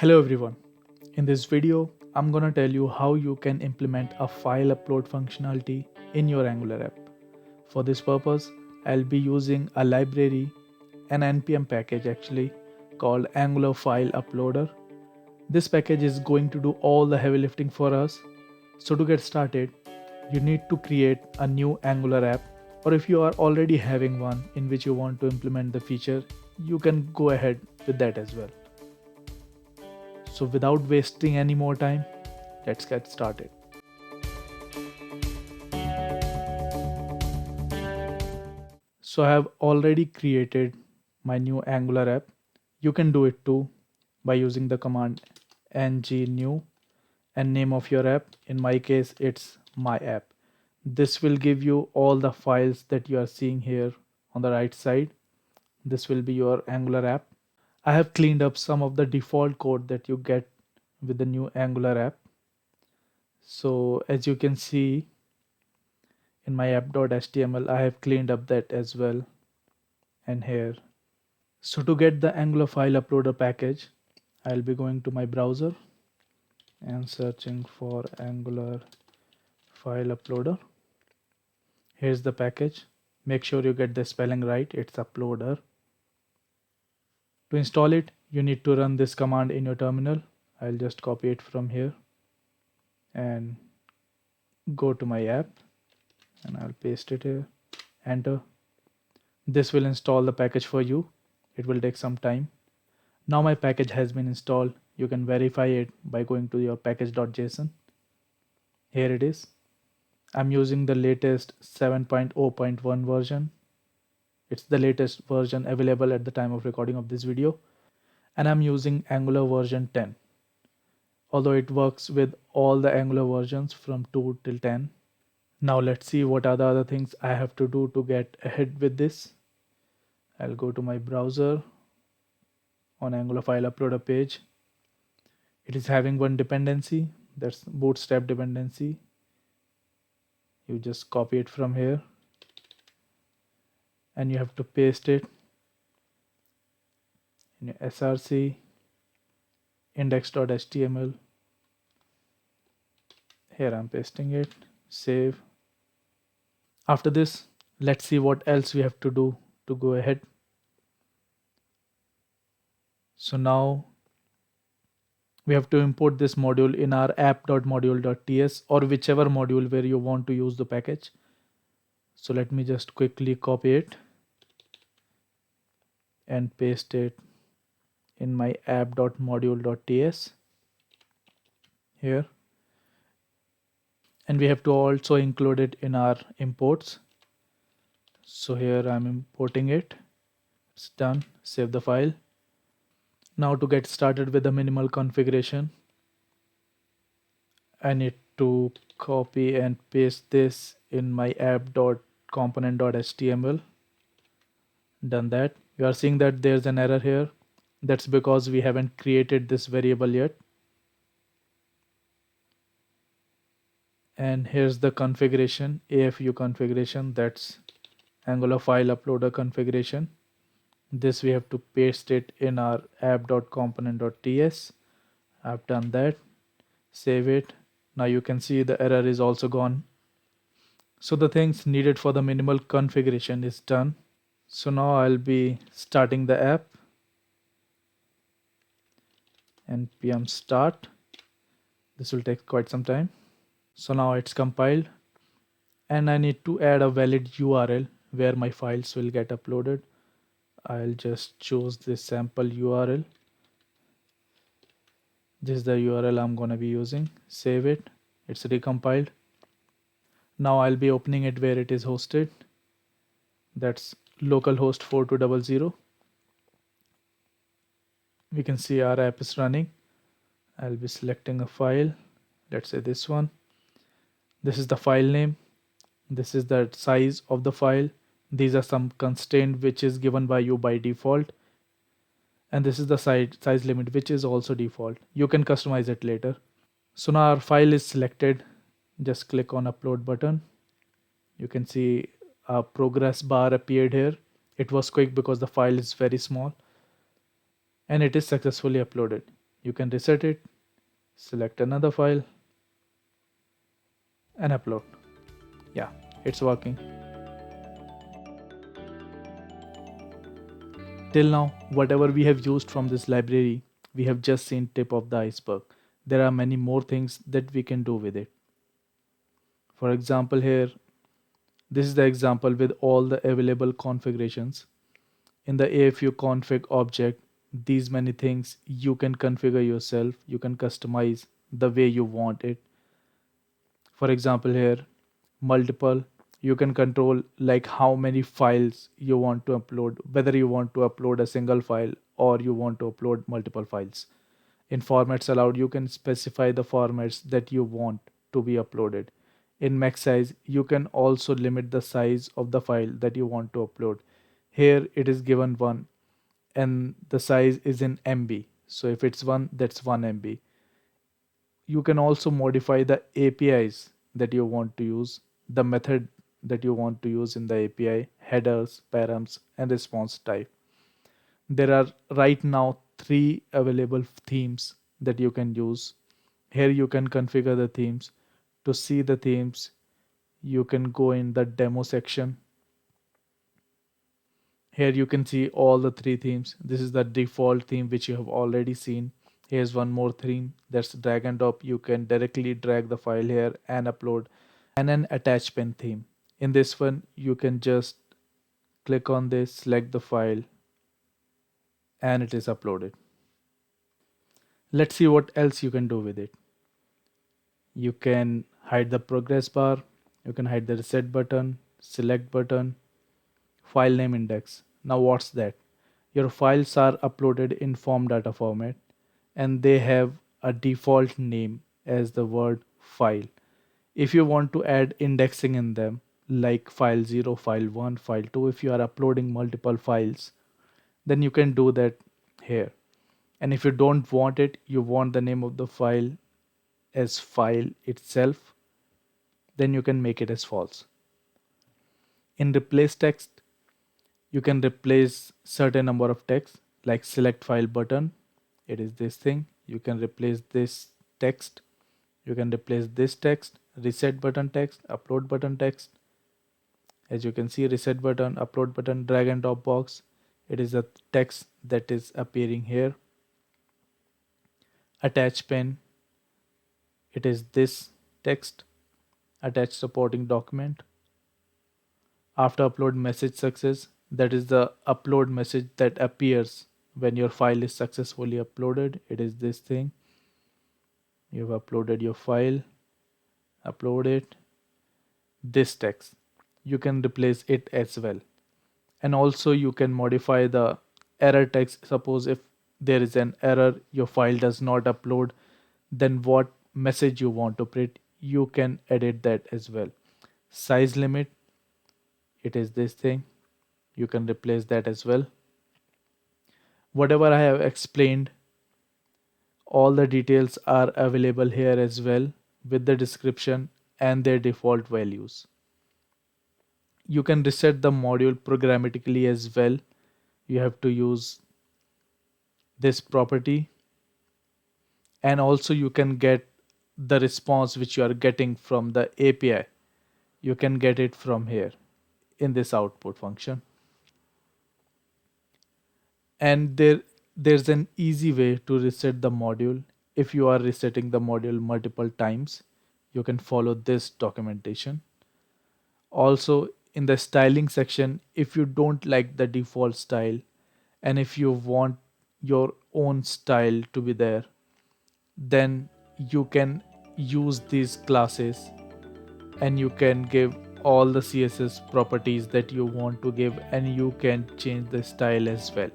Hello everyone. In this video, I'm gonna tell you how you can implement a file upload functionality in your Angular app. For this purpose, I'll be using a library, an npm package actually, called Angular File Uploader. This package is going to do all the heavy lifting for us. So to get started, you need to create a new Angular app, or if you are already having one in which you want to implement the feature, you can go ahead with that as well. So without wasting any more time, let's get started. So I have already created my new Angular app. You can do it too by using the command ng-new and name of your app. In my case, it's my app. This will give you all the files that you are seeing here on the right side. This will be your Angular app. I have cleaned up some of the default code that you get with the new Angular app. So as you can see, in my app.html, I have cleaned up that as well, and here. So to get the Angular file uploader package, I'll be going to my browser and searching for Angular file uploader. Here's the package. Make sure you get the spelling right. It's uploader. To install it, you need to run this command in your terminal. I'll just copy it from here and go to my app, and I'll paste it here. Enter. This will install the package for you. It will take some time. Now my package has been installed. You can verify it by going to your package.json. Here it is. I'm using the latest 7.0.1 version. It's the latest version available at the time of recording of this video. And I'm using Angular version 10. Although it works with all the Angular versions from 2 till 10. Now let's see what are the other things I have to do to get ahead with this. I'll go to my browser on Angular file uploader page. It is having one dependency, that's bootstrap dependency. You just copy it from here and you have to paste it in your src index.html. Here I'm pasting it, save. After this, let's see what else we have to do to go ahead. So now we have to import this module in our app.module.ts or whichever module where you want to use the package. So let me just quickly copy it and paste it in my app.module.ts here. And we have to also include it in our imports. So here I'm importing it. It's done. Save the file. Now to get started with the minimal configuration, I need to copy and paste this in my app.component.html. Done that. You are seeing that there's an error here. That's because we haven't created this variable yet. And here's the configuration, AFU configuration, that's Angular file uploader configuration. This we have to paste it in our app.component.ts. I've done that. Save it. Now you can see the error is also gone. So the things needed for the minimal configuration is done. So now I'll be starting the app. npm start. This will take quite some time. So now it's compiled and I need to add a valid URL where my files will get uploaded. I'll just choose this sample URL. This is the URL I'm gonna be using. Save it. It's recompiled. Now I'll be opening it where it is hosted. That's localhost 4200. We can see our app is running. I'll be selecting a file. Let's say this one. This is the file name. This is the size of the file. These are some constraint which is given by you by default. And this is the size limit which is also default. You can customize it later. So now our file is selected. Just click on upload button. You can see a progress bar appeared here. It was quick because the file is very small and it is successfully uploaded. You can reset it, select another file, and upload. Yeah, it's working. Till now, whatever we have used from this library, we have just seen tip of the iceberg. There are many more things that we can do with it. For example, here, this is the example with all the available configurations. In the AFU config object, these many things you can configure yourself, you can customize the way you want it. For example, here, multiple, you can control like how many files you want to upload, whether you want to upload a single file or you want to upload multiple files. In formats allowed, you can specify the formats that you want to be uploaded. In max size, you can also limit the size of the file that you want to upload. Here it is given 1 and the size is in MB. So if it's 1, that's 1 MB. You can also modify the APIs that you want to use, the method that you want to use in the API, headers, params, and response type. There are right now 3 available themes that you can use. Here you can configure the themes. To see the themes, you can go in the demo section. Here you can see all the 3 themes. This is the default theme which you have already seen. Here's one more theme, that's drag and drop. You can directly drag the file here and upload. And an attach pen theme. In this one, you can just click on this, select the file, and it is uploaded. Let's see what else you can do with it. You can hide the progress bar, you can hide the reset button, select button, file name index. Now what's that? Your files are uploaded in form data format and they have a default name as the word file. If you want to add indexing in them, like file 0, file 1, file 2, if you are uploading multiple files, then you can do that here. And if you don't want it, you want the name of the file as file itself, then you can make it as false. In replace text, you can replace certain number of text like select file button. It is this thing. You can replace this text. You can replace this text, reset button text, upload button text. As you can see, reset button, upload button, drag and drop box. It is a text that is appearing here. Attach pen. It is this text. Attach supporting document. After upload message success, that is the upload message that appears when your file is successfully uploaded. It is this thing. You've uploaded your file, upload it. This text, you can replace it as well. And also you can modify the error text. Suppose if there is an error, your file does not upload, then what message you want to print, you can edit that as well. Size limit, it is this thing. You can replace that as well. Whatever I have explained, all the details are available here as well with the description and their default values. You can reset the module programmatically as well. You have to use this property, and also you can get the response which you are getting from the API. You can get it from here in this output function. And there's an easy way to reset the module. If you are resetting the module multiple times, you can follow this documentation. Also, in the styling section, if you don't like the default style and if you want your own style to be there, then you can use these classes and you can give all the CSS properties that you want to give, and you can change the style as well.